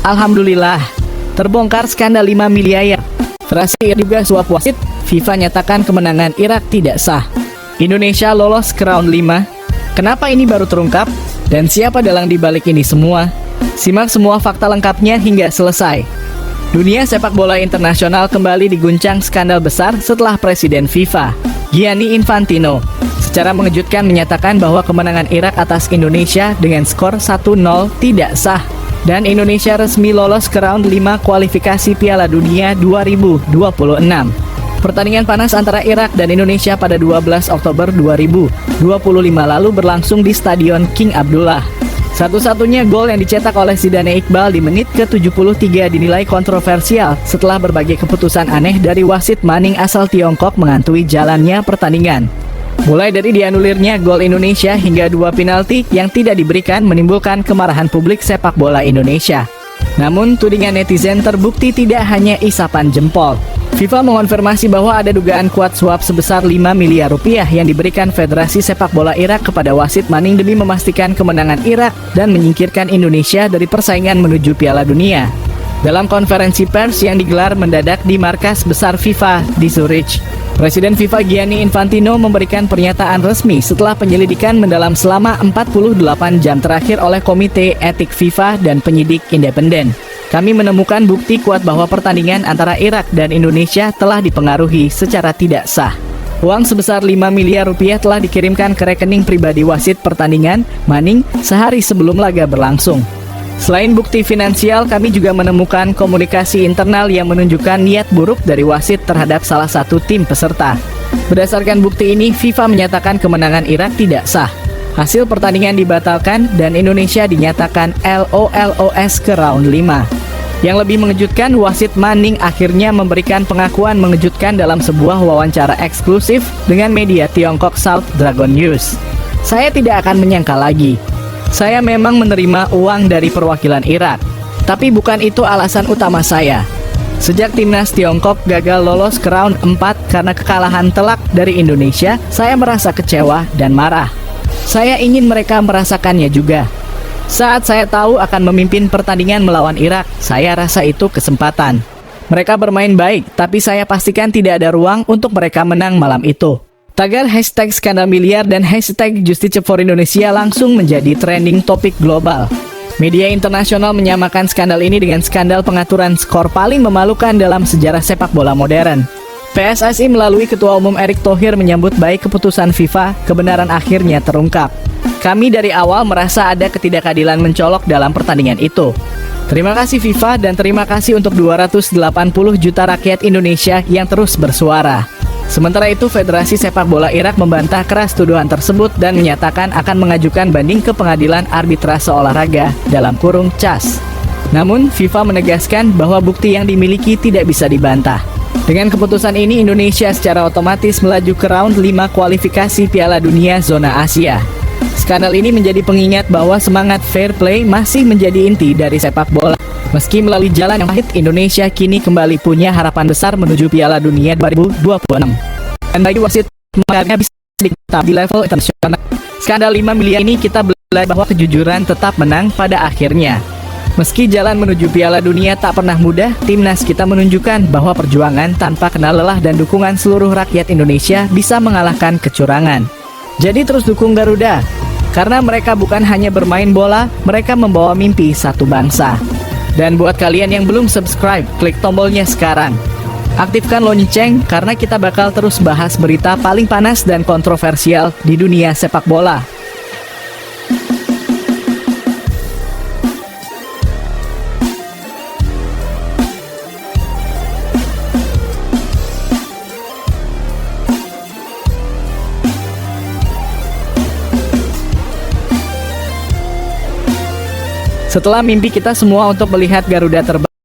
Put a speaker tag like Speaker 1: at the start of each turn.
Speaker 1: Alhamdulillah, terbongkar skandal 5 miliar. Frase juga suap wasit, FIFA nyatakan kemenangan Irak tidak sah. Indonesia lolos ke round 5. Kenapa ini baru terungkap? Dan siapa dalang dibalik ini semua? Simak semua fakta lengkapnya hingga selesai. Dunia sepak bola internasional kembali diguncang skandal besar setelah Presiden FIFA, Gianni Infantino, secara mengejutkan menyatakan bahwa kemenangan Irak atas Indonesia dengan skor 1-0 tidak sah. Dan Indonesia resmi lolos ke round 5 kualifikasi Piala Dunia 2026. Pertandingan panas antara Irak dan Indonesia pada 12 Oktober 2025 lalu berlangsung di Stadion King Abdullah. Satu-satunya gol yang dicetak oleh Zidane Iqbal di menit ke-73 dinilai kontroversial setelah berbagai keputusan aneh dari wasit Manning asal Tiongkok menghantui jalannya pertandingan. Mulai dari dianulirnya gol Indonesia hingga 2 penalti yang tidak diberikan menimbulkan kemarahan publik sepak bola Indonesia. Namun, tudingan netizen terbukti tidak hanya isapan jempol. FIFA mengonfirmasi bahwa ada dugaan kuat suap sebesar 5 miliar rupiah yang diberikan Federasi Sepak Bola Irak kepada wasit Manning demi memastikan kemenangan Irak dan menyingkirkan Indonesia dari persaingan menuju Piala Dunia. Dalam konferensi pers yang digelar mendadak di markas besar FIFA di Zurich, Presiden FIFA Gianni Infantino memberikan pernyataan resmi setelah penyelidikan mendalam selama 48 jam terakhir oleh Komite Etik FIFA dan penyidik independen. Kami menemukan bukti kuat bahwa pertandingan antara Irak dan Indonesia telah dipengaruhi secara tidak sah. Uang sebesar 5 miliar rupiah telah dikirimkan ke rekening pribadi wasit pertandingan, Manning, sehari sebelum laga berlangsung. Selain bukti finansial, kami juga menemukan komunikasi internal yang menunjukkan niat buruk dari wasit terhadap salah satu tim peserta. Berdasarkan bukti ini, FIFA menyatakan kemenangan Irak tidak sah. Hasil pertandingan dibatalkan dan Indonesia dinyatakan LOLOS ke round 5. Yang lebih mengejutkan, wasit Manning akhirnya memberikan pengakuan mengejutkan dalam sebuah wawancara eksklusif dengan media Tiongkok South Dragon News. Saya tidak akan menyangka lagi. Saya memang menerima uang dari perwakilan Irak, tapi bukan itu alasan utama saya. Sejak timnas Tiongkok gagal lolos ke round 4 karena kekalahan telak dari Indonesia, saya merasa kecewa dan marah. Saya ingin mereka merasakannya juga. Saat saya tahu akan memimpin pertandingan melawan Irak, saya rasa itu kesempatan. Mereka bermain baik, tapi saya pastikan tidak ada ruang untuk mereka menang malam itu. Tagar hashtag skandal miliar dan hashtag Justice for Indonesia langsung menjadi trending topik global. Media internasional menyamakan skandal ini dengan skandal pengaturan skor paling memalukan dalam sejarah sepak bola modern. PSSI melalui Ketua Umum Erick Thohir menyambut baik keputusan FIFA, kebenaran akhirnya terungkap. Kami dari awal merasa ada ketidakadilan mencolok dalam pertandingan itu. Terima kasih FIFA dan terima kasih untuk 280 juta rakyat Indonesia yang terus bersuara. Sementara itu, Federasi Sepak Bola Irak membantah keras tuduhan tersebut dan menyatakan akan mengajukan banding ke Pengadilan Arbitrase Olahraga (CAS). Namun, FIFA menegaskan bahwa bukti yang dimiliki tidak bisa dibantah. Dengan keputusan ini, Indonesia secara otomatis melaju ke round 5 kualifikasi Piala Dunia Zona Asia. Skandal ini menjadi pengingat bahwa semangat fair play masih menjadi inti dari sepak bola. Meski melalui jalan yang pahit, Indonesia kini kembali punya harapan besar menuju Piala Dunia 2026. Dan bagi wasit, makanya bisa ditetap di level internasional. Skandal 5 miliar ini kita belajar bahwa kejujuran tetap menang pada akhirnya. Meski jalan menuju Piala Dunia tak pernah mudah, timnas kita menunjukkan bahwa perjuangan tanpa kenal lelah dan dukungan seluruh rakyat Indonesia bisa mengalahkan kecurangan. Jadi terus dukung Garuda, karena mereka bukan hanya bermain bola, mereka membawa mimpi satu bangsa. Dan buat kalian yang belum subscribe, klik tombolnya sekarang. Aktifkan lonceng karena kita bakal terus bahas berita paling panas dan kontroversial di dunia sepak bola. Setelah mimpi kita semua untuk melihat Garuda terbang